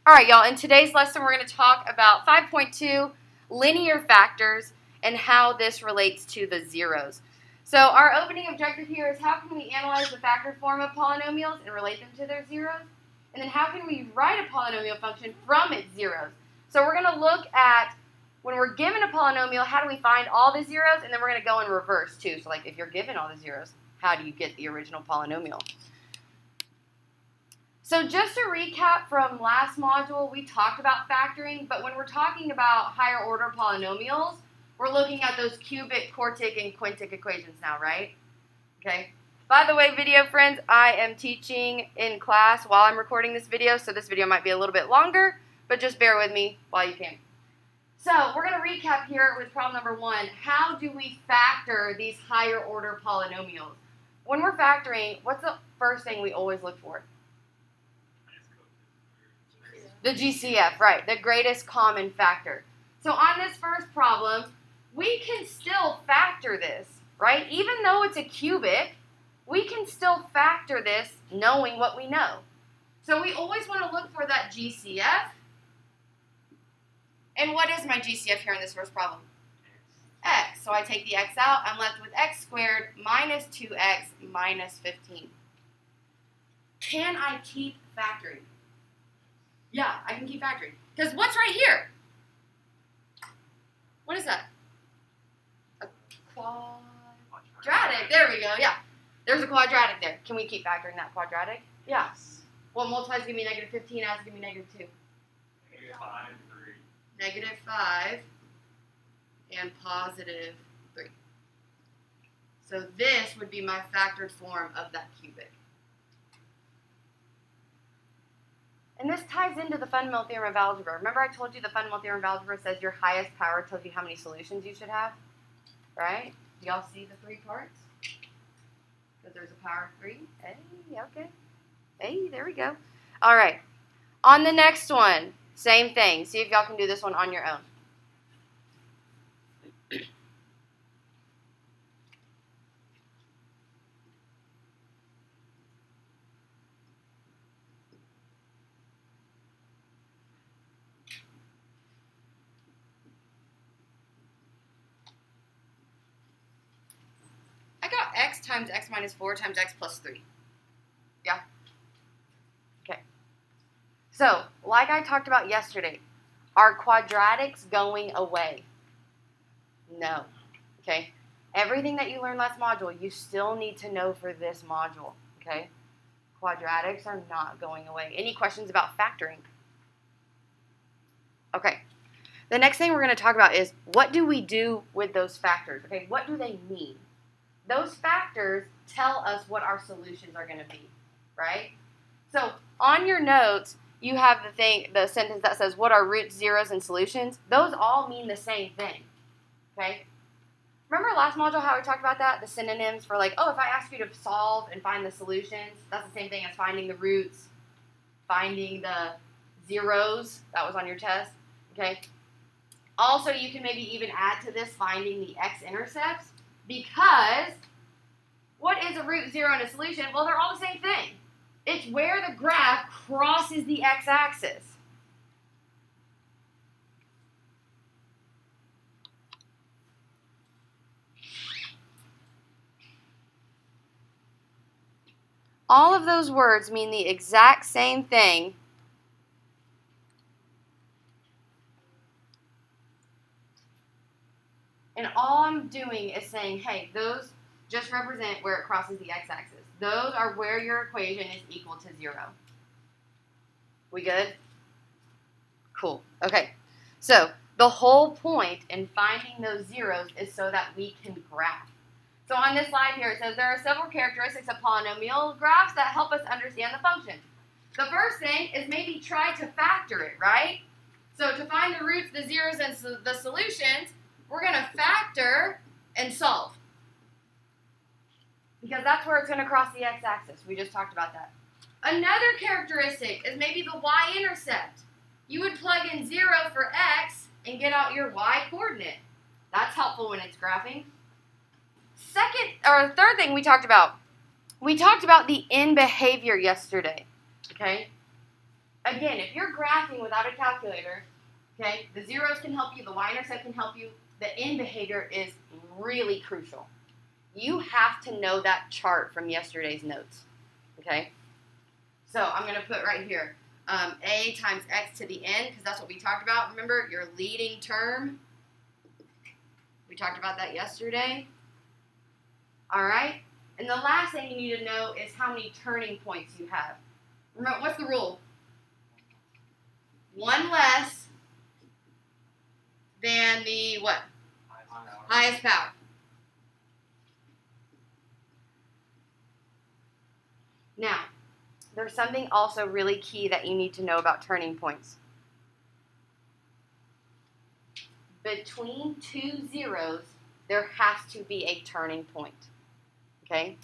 All right, y'all, in today's lesson, we're going to talk about 5.2 linear factors and how this relates to the zeros. So our opening objective here is how can we analyze the factor form of polynomials and relate them to their zeros? And then how can we write a polynomial function from its zeros? So we're going to look at when we're given a polynomial, how do we find all the zeros? And then we're going to go in reverse too. So like if you're given all the zeros, how do you get the original polynomial? So just to recap from last module, we talked about factoring, but when we're talking about higher order polynomials, we're looking at those cubic, quartic, and quintic equations now, right? Okay. By the way, video friends, I am teaching in class while I'm recording this video, so this video might be a little bit longer, but just bear with me while you can. So we're going to recap here with problem number 1. How do we factor these higher order polynomials? When we're factoring, what's the first thing we always look for? The GCF, right, the greatest common factor. So on this first problem, we can still factor this, right? Even though it's a cubic, we can still factor this knowing what we know. So we always want to look for that GCF. And what is my GCF here in this first problem? X. So I take the x out. I'm left with x squared minus 2x minus 15. Can I keep factoring? Yeah, I can keep factoring. Because what's right here? What is that? A quadratic. There we go, yeah. There's a quadratic there. Can we keep factoring that quadratic? Yeah. Well, multiply is going to be negative 15, adds going to be negative 2. Negative 5, 3. Negative 5 and positive 3. So this would be my factored form of that cubic. And this ties into the fundamental theorem of algebra. Remember I told you the fundamental theorem of algebra says your highest power tells you how many solutions you should have? Right? Do y'all see the 3 parts? Because there's a power of 3. Hey, okay. Hey, there we go. All right. On the next one, same thing. See if y'all can do this one on your own. I got x times x minus 4 times x plus 3. Yeah? Okay. So, like I talked about yesterday, are quadratics going away? No. Okay? Everything that you learned last module, you still need to know for this module. Okay? Quadratics are not going away. Any questions about factoring? Okay. The next thing we're going to talk about is what do we do with those factors? Okay? What do they mean? Those factors tell us what our solutions are going to be, right? So on your notes, you have the sentence that says, what are roots, zeros, and solutions? Those all mean the same thing, okay? Remember last module how we talked about that? The synonyms for like, oh, if I ask you to solve and find the solutions, that's the same thing as finding the roots, finding the zeros. That was on your test, okay? Also, you can maybe even add to this finding the x-intercepts. Because what is a root, zero, and a solution? Well, they're all the same thing. It's where the graph crosses the x-axis. All of those words mean the exact same thing. And all I'm doing is saying, hey, those just represent where it crosses the x-axis. Those are where your equation is equal to 0. We good? Cool. Okay. So the whole point in finding those zeros is so that we can graph. So on this slide here, it says there are several characteristics of polynomial graphs that help us understand the function. The first thing is maybe try to factor it, right? So to find the roots, the zeros, and the solutions, we're going to factor and solve. Because that's where it's going to cross the x-axis. We just talked about that. Another characteristic is maybe the y-intercept. You would plug in 0 for x and get out your y coordinate. That's helpful when it's graphing. Third thing we talked about the end behavior yesterday. Okay? again, if you're graphing without a calculator, okay, the zeros can help you, the y-intercept can help you. The end behavior is really crucial. You have to know that chart from yesterday's notes, okay? So I'm going to put right here, a times x to the n, because that's what we talked about. Remember, your leading term. We talked about that yesterday. All right? And the last thing you need to know is how many turning points you have. Remember, what's the rule? One less than the what? Highest power. Now, there's something also really key that you need to know about turning points. Between two zeros, there has to be a turning point. Okay?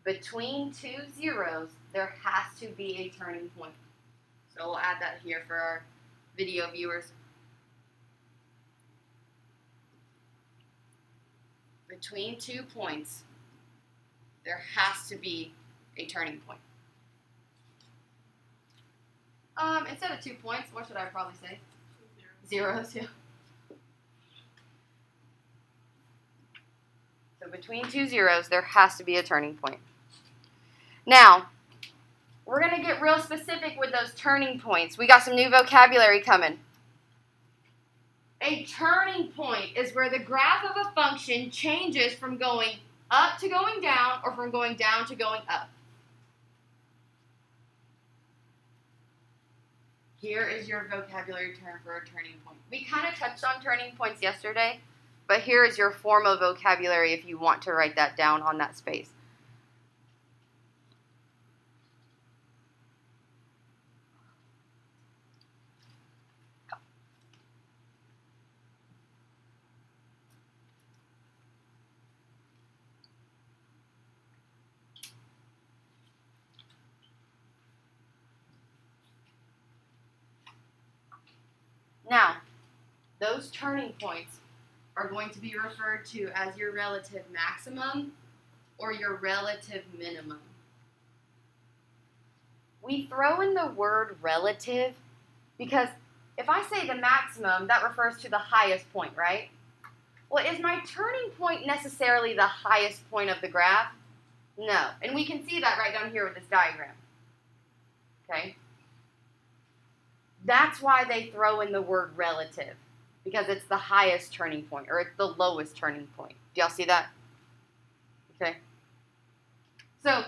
Between two zeros, there has to be a turning point. So we'll add that here for our video viewers. Between 2 points, there has to be a turning point. Instead of 2 points, what should I probably say? Zeros, yeah. So between two zeros, there has to be a turning point. Now, we're going to get real specific with those turning points. We got some new vocabulary coming. A turning point is where the graph of a function changes from going up to going down or from going down to going up. Here is your vocabulary term for a turning point. We kind of touched on turning points yesterday, but here is your formal vocabulary if you want to write that down on that space. Now, those turning points are going to be referred to as your relative maximum or your relative minimum. We throw in the word relative because if I say the maximum, that refers to the highest point, right? Well, is my turning point necessarily the highest point of the graph? No. And we can see that right down here with this diagram. Okay? That's why they throw in the word relative, because it's the highest turning point, or it's the lowest turning point. Do y'all see that? Okay. So,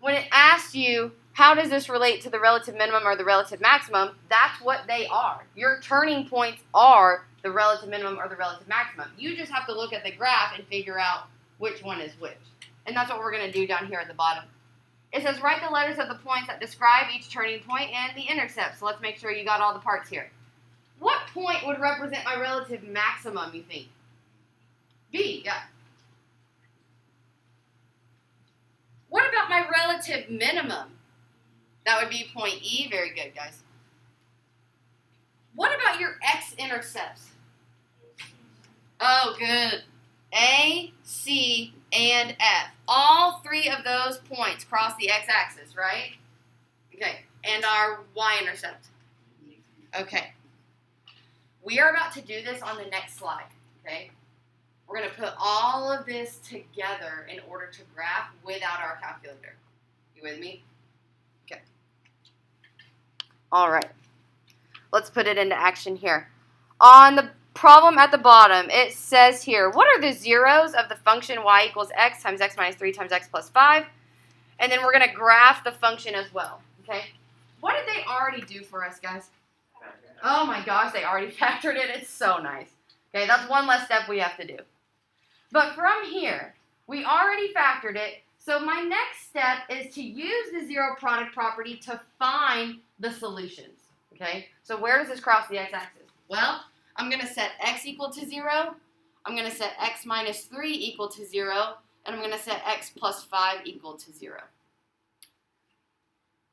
when it asks you, how does this relate to the relative minimum or the relative maximum, that's what they are. Your turning points are the relative minimum or the relative maximum. You just have to look at the graph and figure out which one is which. And that's what we're going to do down here at the bottom. It says, write the letters of the points that describe each turning point and the intercept. So let's make sure you got all the parts here. What point would represent my relative maximum, you think? B, yeah. What about my relative minimum? That would be point E. Very good, guys. What about your x-intercepts? Oh, good. A, C, and F. All three of those points cross the x-axis, right? Okay. And our y-intercept. Okay. We are about to do this on the next slide, okay? We're going to put all of this together in order to graph without our calculator. You with me? Okay. All right. Let's put it into action here. On the problem at the bottom, it says here, what are the zeros of the function y equals x times x minus 3 times x plus 5? And then we're going to graph the function as well, okay? What did they already do for us, guys? Oh my gosh, they already factored it. It's so nice. Okay, that's one less step we have to do. But from here, we already factored it. So my next step is to use the zero product property to find the solutions. Okay, so where does this cross the x-axis? Well, I'm going to set x equal to 0. I'm going to set x minus 3 equal to 0. And I'm going to set x plus 5 equal to 0.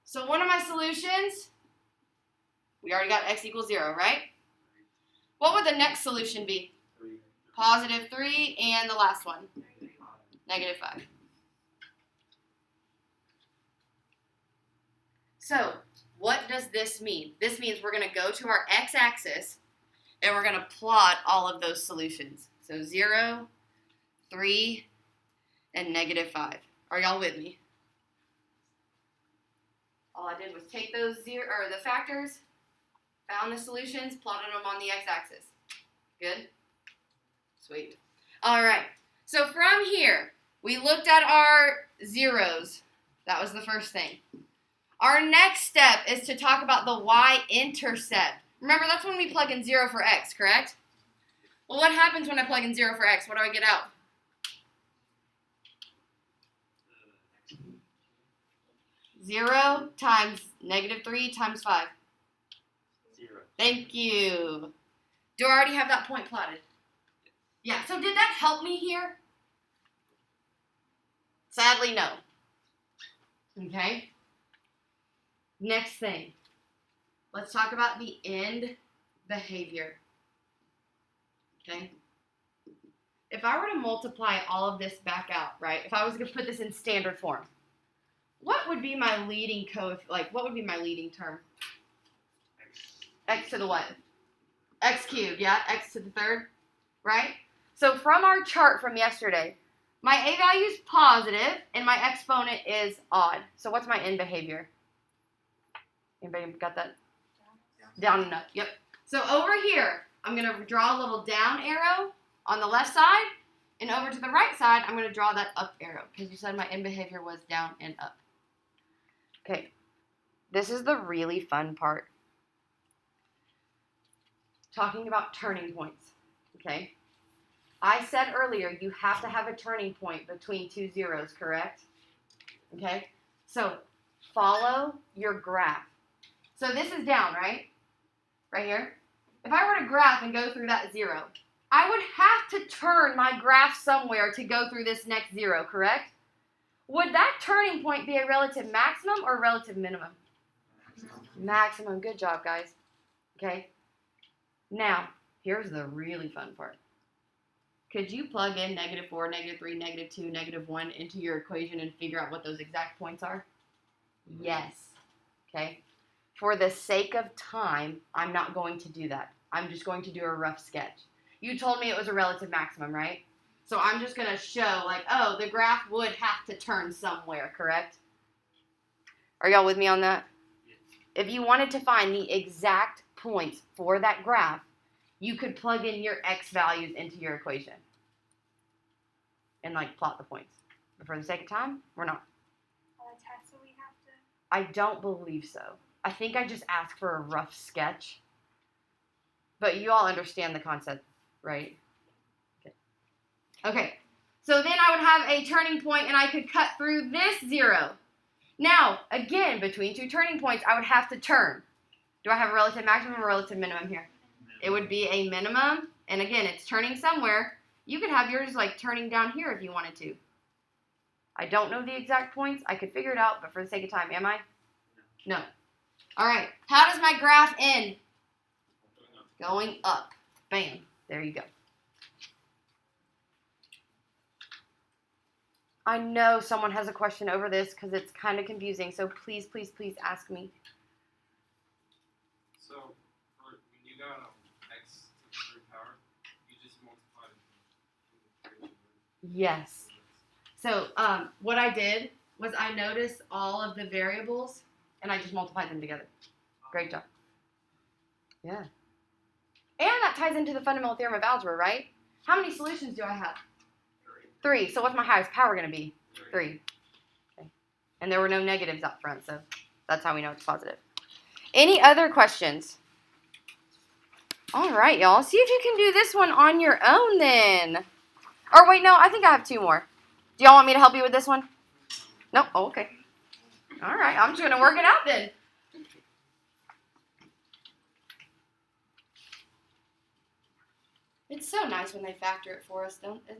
So what are my solutions? We already got x equals 0, right? What would the next solution be? Positive 3, and the last one? Negative 5. So, What does this mean? This means we're going to go to our x-axis and we're going to plot all of those solutions. So 0, 3, and -5. Are y'all with me? All I did was take those the factors, found the solutions, plotted them on the x-axis. Good? Sweet. All right. So from here, we looked at our zeros. That was the first thing. Our next step is to talk about the y-intercept. Remember, that's when we plug in 0 for x, correct? Well, what happens when I plug in 0 for x? What do I get out? 0 times -3 times 5. 0. Thank you. Do I already have that point plotted? Yeah, so did that help me here? Sadly, no. Okay. Next thing. Let's talk about the end behavior. Okay. If I were to multiply all of this back out, right? If I was going to put this in standard form, what would be my leading what would be my leading term? X to the what? X cubed, yeah? X to the third, right? So from our chart from yesterday, my A value is positive and my exponent is odd. So what's my end behavior? Anybody got that? Down and up, yep. So over here, I'm going to draw a little down arrow on the left side, and over to the right side, I'm going to draw that up arrow, because you said my end behavior was down and up. Okay, this is the really fun part. Talking about turning points, okay? I said earlier you have to have a turning point between two zeros, correct? Okay, so follow your graph. So this is down, right? Right here. If I were to graph and go through that 0, I would have to turn my graph somewhere to go through this next 0, correct? Would that turning point be a relative maximum or a relative minimum? Maximum. Good job, guys. Okay. Now, here's the really fun part. Could you plug in -4, -3, -2, -1 into your equation and figure out what those exact points are? Yes. Okay. For the sake of time, I'm not going to do that. I'm just going to do a rough sketch. You told me it was a relative maximum, right? So I'm just going to show, oh, the graph would have to turn somewhere, correct? Are y'all with me on that? If you wanted to find the exact points for that graph, you could plug in your x values into your equation and, plot the points. But for the sake of time, we're not. Test we have to. I don't believe so. I think I just asked for a rough sketch. But you all understand the concept, right? Okay. So then I would have a turning point and I could cut through this 0. Now, again, between two turning points, I would have to turn. Do I have a relative maximum or relative minimum here? It would be a minimum. And again, it's turning somewhere. You could have yours turning down here if you wanted to. I don't know the exact points. I could figure it out, but for the sake of time, am I? No. All right. How does my graph end? Going up. Bam. There you go. I know someone has a question over this because it's kind of confusing, so please, please, please ask me. So, when you got x to the third power, you just multiplied it. Yes. So what I did was I noticed all of the variables, and I just multiplied them together. Great job. Yeah. And that ties into the fundamental theorem of algebra, right? How many solutions do I have? 3. So what's my highest power going to be? 3. Okay. And there were no negatives up front, so that's how we know it's positive. Any other questions? All right, y'all. See if you can do this one on your own then. Or wait, no, I think I have 2 more. Do y'all want me to help you with this one? Nope. Oh, okay. All right. I'm just going to work it out then. It's so nice when they factor it for us, isn't it?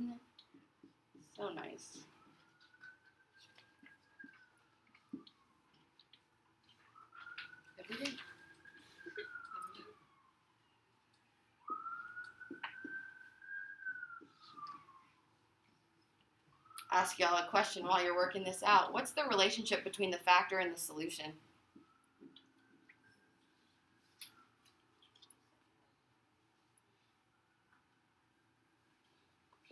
So nice. Every day. Ask y'all a question while you're working this out. What's the relationship between the factor and the solution?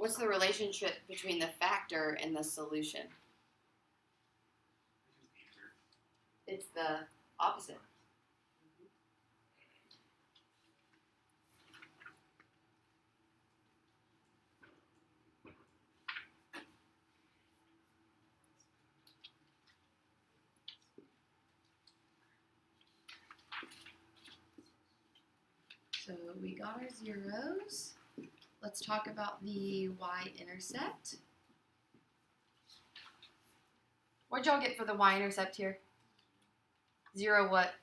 What's the relationship between the factor and the solution? It's the opposite. So we got our zeros. Let's talk about the y-intercept. What'd y'all get for the y-intercept here? 0 what?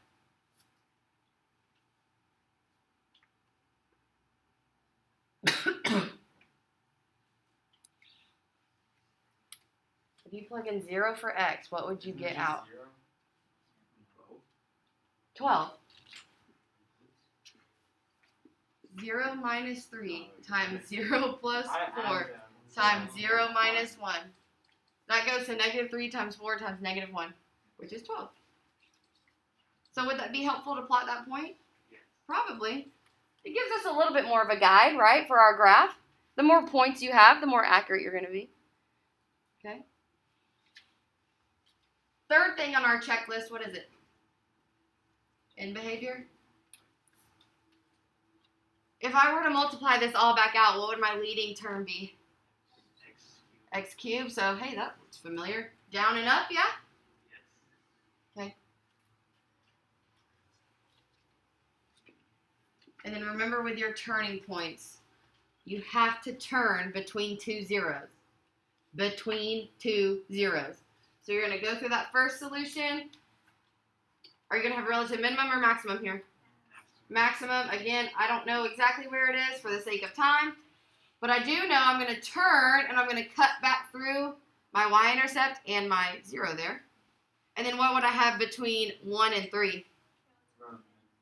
If you plug in 0 for x, what would you get out? 12. 0 minus 3 times 0 plus 4 times 0 minus 1. That goes to negative 3 times 4 times negative 1, which is 12. So would that be helpful to plot that point? Yes. Probably. It gives us a little bit more of a guide, right, for our graph. The more points you have, the more accurate you're going to be. Okay. Third thing on our checklist, what is it? In behavior. If I were to multiply this all back out, what would my leading term be? X cubed. So, hey, that's familiar. Down and up, yeah? Yes. Okay. And then remember with your turning points, you have to turn between two zeros. Between two zeros. So you're going to go through that first solution. Are you going to have relative minimum or maximum here? Maximum, again, I don't know exactly where it is for the sake of time. But I do know I'm going to turn and I'm going to cut back through my y-intercept and my 0 there. And then what would I have between 1 and 3?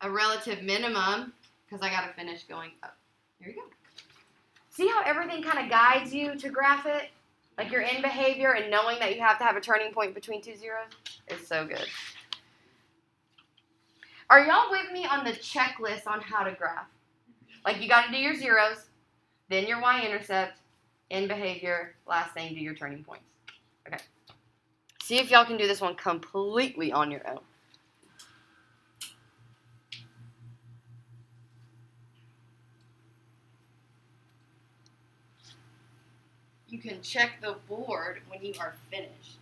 A relative minimum, because I got to finish going up. There you go. See how everything kind of guides you to graph it? Like you're in behavior and knowing that you have to have a turning point between two zeros? It's so good. Are y'all with me on the checklist on how to graph? Like you got to do your zeros, then your y-intercept, in behavior, last thing, do your turning points. Okay. See if y'all can do this one completely on your own. You can check the board when you are finished.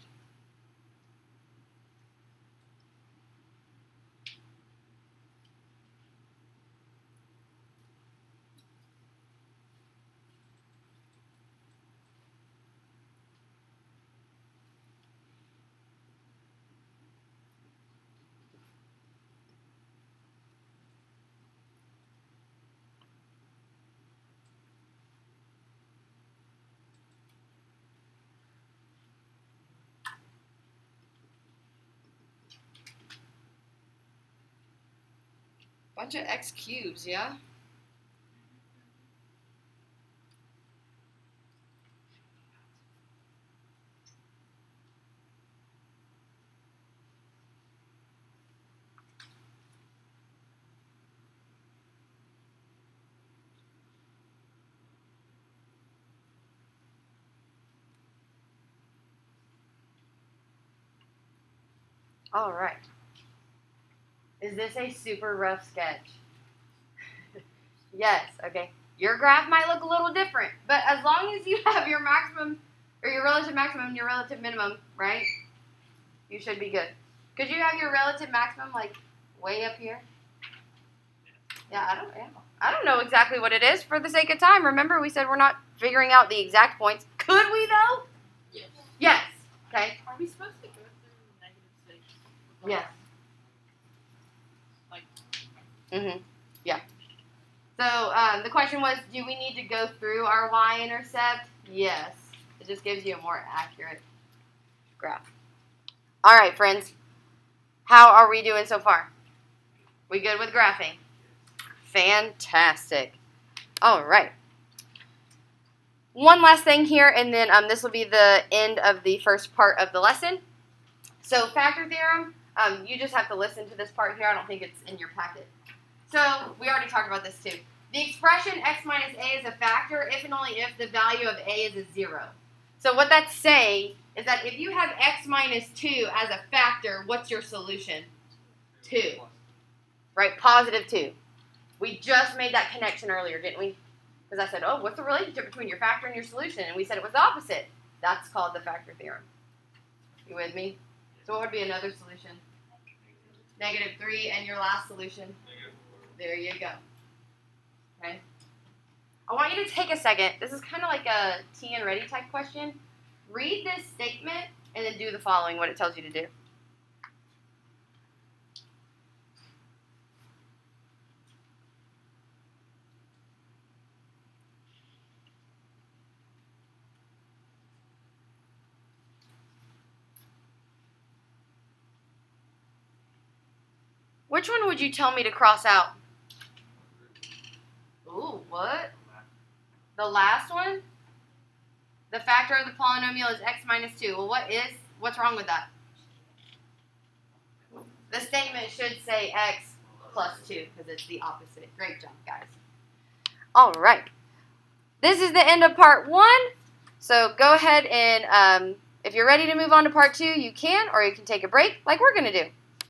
Bunch of x cubes, yeah? All right. Is this a super rough sketch? Yes, okay. Your graph might look a little different, but as long as you have your maximum, or your relative maximum and your relative minimum, right, you should be good. Could you have your relative maximum, like, way up here? Yeah, I don't know exactly what it is. For the sake of time, remember we said we're not figuring out the exact points. Could we, though? Yes. Yes. Okay. Are we supposed to go through negative 6? Yes. Like. Yeah. So the question was, do we need to go through our y-intercept? Yes. It just gives you a more accurate graph. All right, friends. How are we doing so far? We good with graphing? Fantastic. All right. One last thing here, and then this will be the end of the first part of the lesson. So factor theorem, you just have to listen to this part here. I don't think it's in your packet. So we already talked about this too. The expression x minus a is a factor if and only if the value of a is a 0. So what that's saying is that if you have x minus 2 as a factor, what's your solution? 2. Right? Positive 2. We just made that connection earlier, didn't we? Because I said, oh, what's the relationship between your factor and your solution? And we said it was the opposite. That's called the factor theorem. You with me? So what would be another solution? Negative 3, and your last solution? There you go. Okay. I want you to take a second. This is kind of like a T and ready type question. Read this statement and then do the following, what it tells you to do. Which one would you tell me to cross out? Ooh, what? The last one? The factor of the polynomial is x minus 2. Well, what's wrong with that? The statement should say x plus 2 because it's the opposite. Great job, guys. All right. This is the end of part 1. So go ahead and if you're ready to move on to part 2, you can, or you can take a break like we're going to do.